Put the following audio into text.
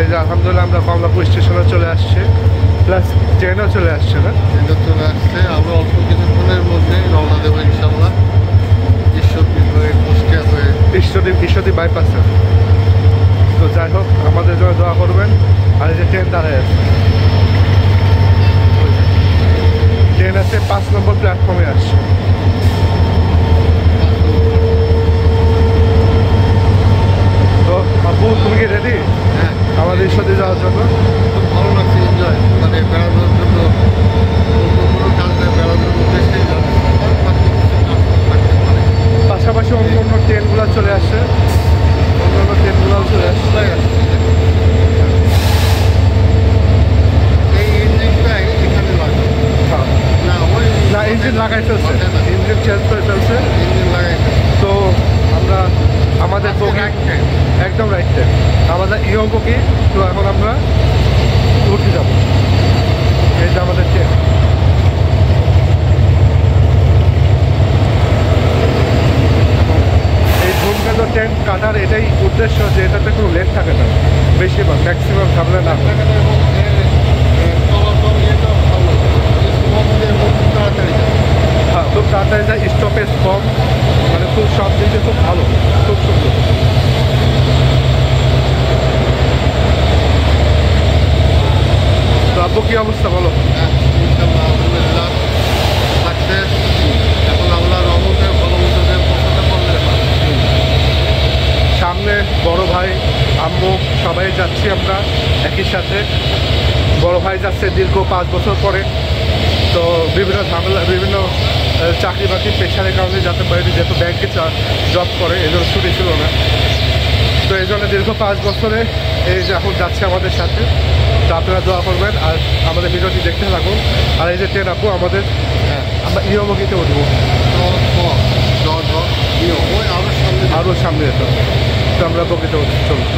এই যে আলহামদুলিল্লাহ আমরা কমলাপুর স্টেশনে চলে আসছি, প্লাস ট্রেনও চলে আসছে না, ট্রেনও চলে আসছে। আমরা অল্প কিছুক্ষণের মধ্যে রওনা দেবো ইনশাল্লাহ ঈশ্বরদী হয়ে, কুষ্টিয়া হয়ে, ঈশ্বরদী বাইপাসে। তো যাই হোক, আমাদের জন্য দোয়া করবেন। আর এই যে ট্রেন দাঁড়ায় আছে, ট্রেন আছে 5 নম্বর প্ল্যাটফর্মে আসছে। তো আপু, তুমি কি রেডি হ্যাঁ আমাদের ঈশ্বরদী যাওয়ার জন্য? খুব ভালো লাগছে, এনজয় মানে বেড়ানোর জন্য, অন্য কোনো কাজে বেড়ানোর উদ্দেশ্যেই যাচ্ছে। পাশাপাশি অন্য অন্য ট্রেনগুলো চলে আসছে, অন্য অন্য ট্রেনগুলোও চলে আসছে। এই ইঞ্জিনটাই এখানে লাগে হ্যাঁ, না, ওই না ইঞ্জিন লাগাই ফেলছে, মাথায় না। ইঞ্জিন চেঞ্জ করে ফেলছে। ইঞ্জিন লাগাই তো আমরা আমাদের বগি একদম রাইট ট্রেন, আমাদের ইয়ং বগি। তো এখন আমরা উঠে যাব, এই যে আমাদের ট্রেন। এই ধূমকেতু ট্রেন কাটার এটাই উদ্দেশ্য যে এটাতে কোনো লেট থাকে না, বেশিরভাগ ম্যাক্সিমাম ঝামেলা না হয়। চলাচল ইয়েটাও ভালো, তাড়াতাড়ি যায়। হ্যাঁ, খুব তাড়াতাড়ি যায়, স্টপেজ কম, মানে খুব সব দিক দিয়ে খুব ভালো, খুব সুন্দর। তো আব্বু কী অবস্থা বলো? ইনশাল্লাহ আলহামদুলিল্লাহ সাকসেস। এখন আল্লাহ রহমতের ভালো মতো পৌঁছাতে পারলে সামনে বড় ভাই, আম্মু সবাই যাচ্ছি আমরা একই সাথে। বড় ভাই যাচ্ছে দীর্ঘ 5 বছর পরে। তো বিভিন্ন ঝামেলা, বিভিন্ন চাকরি বাকরি প্রেশারের কারণে যেতে পারেনি, যেহেতু ব্যাংকে জব করে, এই জন্য ছুটি ছিল না। তো এই জন্য দীর্ঘ 5 বছরে এই যে এখন যাচ্ছে আমাদের সাথে। তো আপনারা দোয়া করবেন আর আমাদের ভিডিওটি দেখতে থাকুন। আর এই যে ট্রেন আপু আমাদের, আমরা ইয়মগিতে উঠবো, ওই আরো সামনে আরও সামনে যেত। তো আমরা বগিতে উঠছি, চলুন।